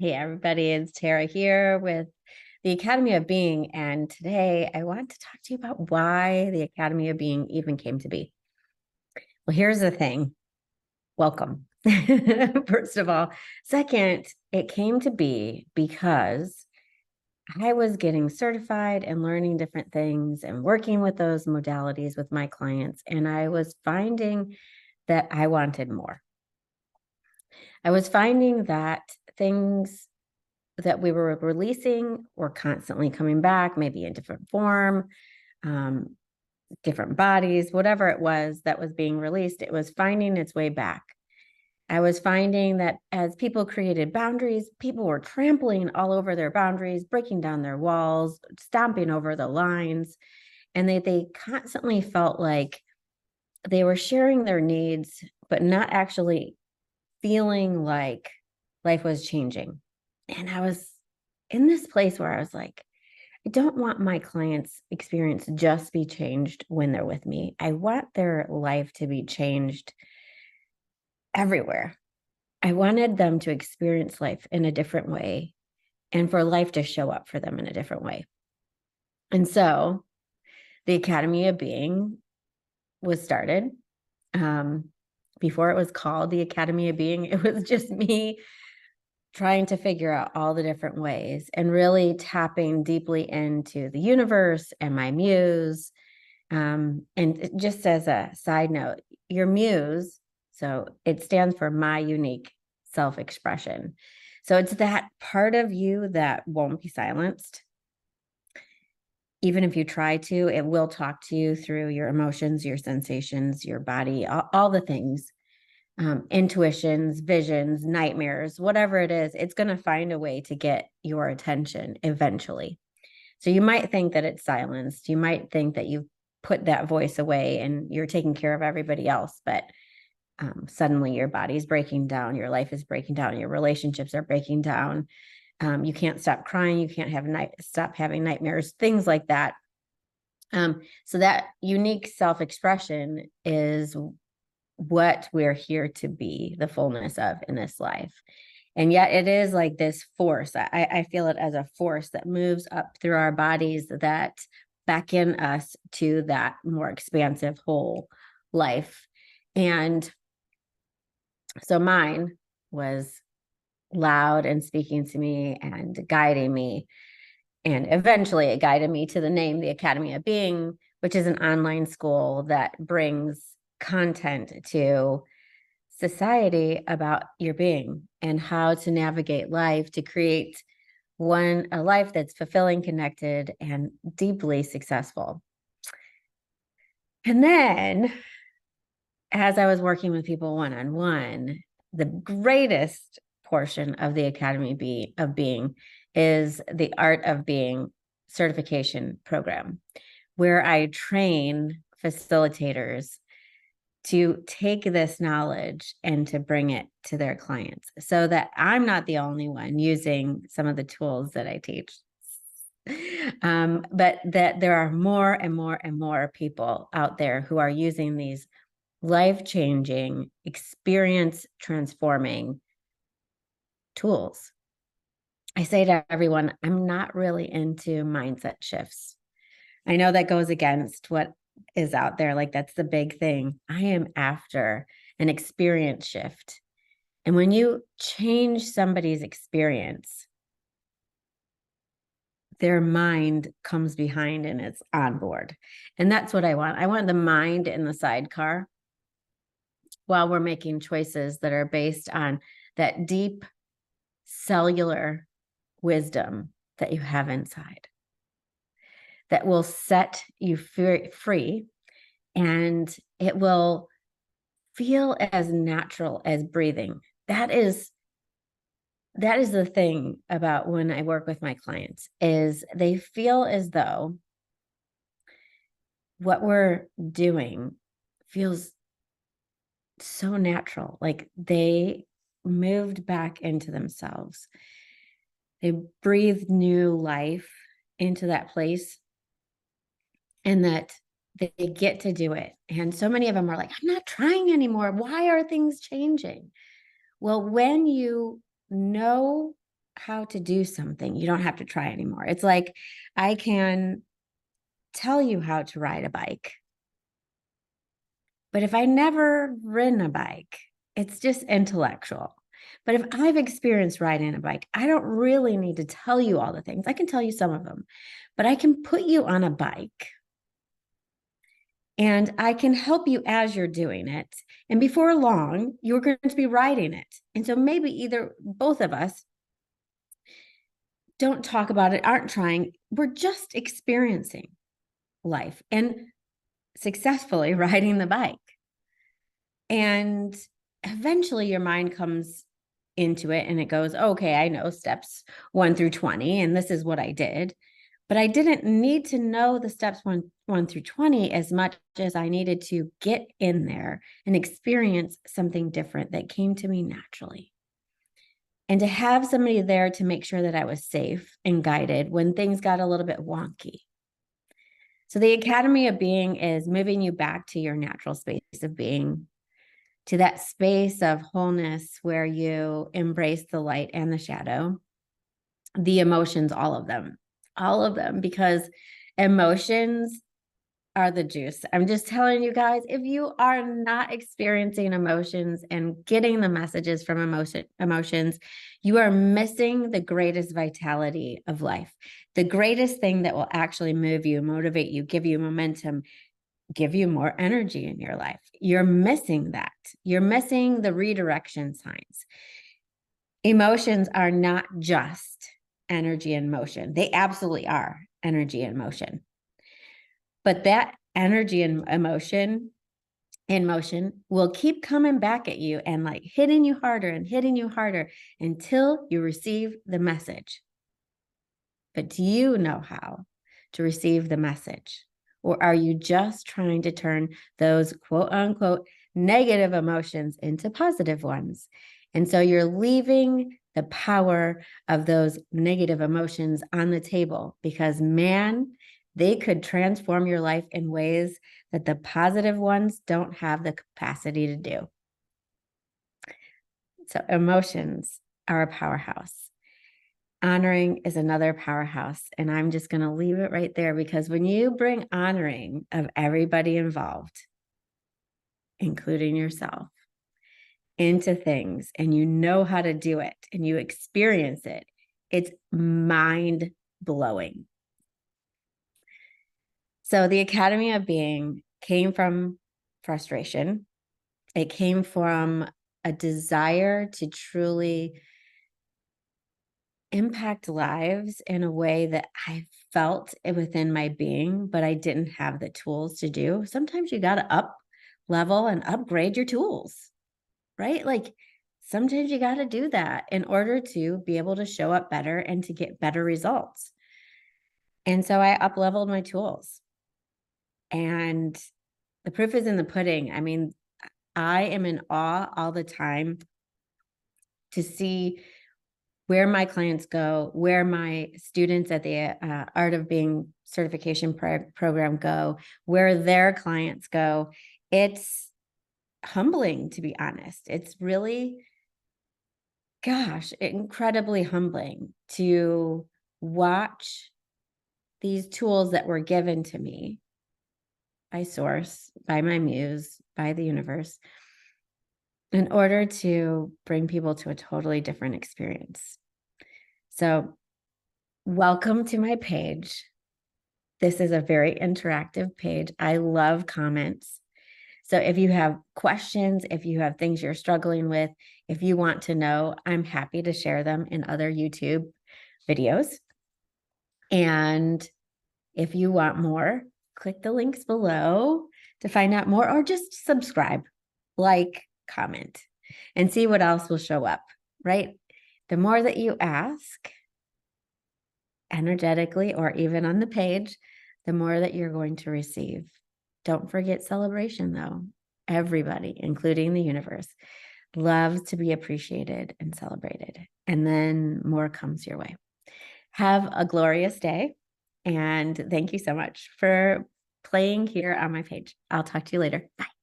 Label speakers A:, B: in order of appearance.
A: Hey, everybody, it's Tara here with the Academy of Being. And today I want to talk to you about why the Academy of Being even came to be. Well, here's the thing. Welcome. First of all. Second, it came to be because I was getting certified and learning different things and working with those modalities with my clients. And I was finding that I wanted more. I was finding that things that we were releasing were constantly coming back, maybe in different form, um, different bodies, whatever it was that was being released, it was finding its way back. I was finding that as people created boundaries, people were trampling all over their boundaries, breaking down their walls, stomping over the lines, and they constantly felt like they were sharing their needs, but not actually feeling like life was changing. And I was in this place where I was like, I don't want my clients' experience just be changed when they're with me. I want their life to be changed everywhere. I wanted them to experience life in a different way and for life to show up for them in a different way. And so the Academy of Being was started. Before it was called the Academy of Being, it was just me trying to figure out all the different ways and really tapping deeply into the universe and my muse. And just as a side note, your muse, so it stands for my unique self-expression. So it's that part of you that won't be silenced. Even if you try to, it will talk to you through your emotions, your sensations, your body, all the things. Intuitions, visions, nightmares, whatever it is, it's going to find a way to get your attention eventually. So you might think that it's silenced. You might think that you've put that voice away and you're taking care of everybody else, but suddenly your body's breaking down, your life is breaking down, your relationships are breaking down. You can't stop crying. You can't stop having nightmares, things like that. So that unique self-expression is what we're here to be the fullness of in this life. And yet it is like this force. I feel it as a force that moves up through our bodies that beckon us to that more expansive whole life. And so mine was loud and speaking to me and guiding me. And eventually it guided me to the name, the Academy of Being, which is an online school that brings content to society about your being and how to navigate life to create a life that's fulfilling, connected, and deeply successful. And then as I was working with people one-on-one, the greatest portion of the Academy of Being is the Art of Being certification program, where I train facilitators to take this knowledge and to bring it to their clients so that I'm not the only one using some of the tools that I teach. But that there are more and more and more people out there who are using these life-changing, experience transforming tools. I say to everyone, I'm not really into mindset shifts. I know that goes against what is out there. Like that's the big thing. I am after an experience shift. And when you change somebody's experience, their mind comes behind and it's on board. And that's what I want. I want the mind in the sidecar while we're making choices that are based on that deep cellular wisdom that you have inside that will set you free, and it will feel as natural as breathing. That is the thing about when I work with my clients is they feel as though what we're doing feels so natural, like they moved back into themselves. They breathed new life into that place and that they get to do it. And so many of them are like, I'm not trying anymore. Why are things changing? Well, when you know how to do something, you don't have to try anymore. It's like I can tell you how to ride a bike, but if I never ridden a bike, it's just intellectual. But if I've experienced riding a bike, I don't really need to tell you all the things. I can tell you some of them, but I can put you on a bike and I can help you as you're doing it. And before long, you're going to be riding it. And so maybe either both of us don't talk about it, aren't trying. We're just experiencing life and successfully riding the bike. And eventually your mind comes into it and it goes, okay, I know steps 1 through 20, and this is what I did. But I didn't need to know the steps one through 20 as much as I needed to get in there and experience something different that came to me naturally. And to have somebody there to make sure that I was safe and guided when things got a little bit wonky. So the Academy of Being is moving you back to your natural space of being, to that space of wholeness where you embrace the light and the shadow, the emotions, all of them, because emotions are the juice. I'm just telling you guys, if you are not experiencing emotions and getting the messages from emotions, you are missing the greatest vitality of life. The greatest thing that will actually move you, motivate you, give you momentum, give you more energy in your life. You're missing that. You're missing the redirection signs. Emotions are not just energy and motion. They absolutely are energy and motion. But that energy and emotion in motion will keep coming back at you and like hitting you harder and hitting you harder until you receive the message. But do you know how to receive the message? Or are you just trying to turn those quote unquote negative emotions into positive ones? And so you're leaving the power of those negative emotions on the table because, man, they could transform your life in ways that the positive ones don't have the capacity to do. So emotions are a powerhouse. Honoring is another powerhouse. And I'm just going to leave it right there because when you bring honoring of everybody involved, including yourself, into things and you know how to do it and you experience it, it's mind blowing. So the Academy of Being came from frustration. It came from a desire to truly impact lives in a way that I felt it within my being, but I didn't have the tools to do. Sometimes you got to up level and upgrade your tools, right? Like sometimes you got to do that in order to be able to show up better and to get better results. And so I up leveled my tools. And the proof is in the pudding. I mean, I am in awe all the time to see where my clients go, where my students at the Art of Being certification program go, where their clients go. It's humbling, to be honest. It's really, gosh, incredibly humbling to watch these tools that were given to me by source, by my muse, by the universe, in order to bring people to a totally different experience. So welcome to my page. This is a very interactive page. I love comments. So if you have questions, if you have things you're struggling with, if you want to know, I'm happy to share them in other YouTube videos. And if you want more, click the links below to find out more, or just subscribe, like, comment, and see what else will show up, right? The more that you ask energetically or even on the page, the more that you're going to receive. Don't forget celebration, though. Everybody, including the universe, loves to be appreciated and celebrated. And then more comes your way. Have a glorious day. And thank you so much for playing here on my page. I'll talk to you later. Bye.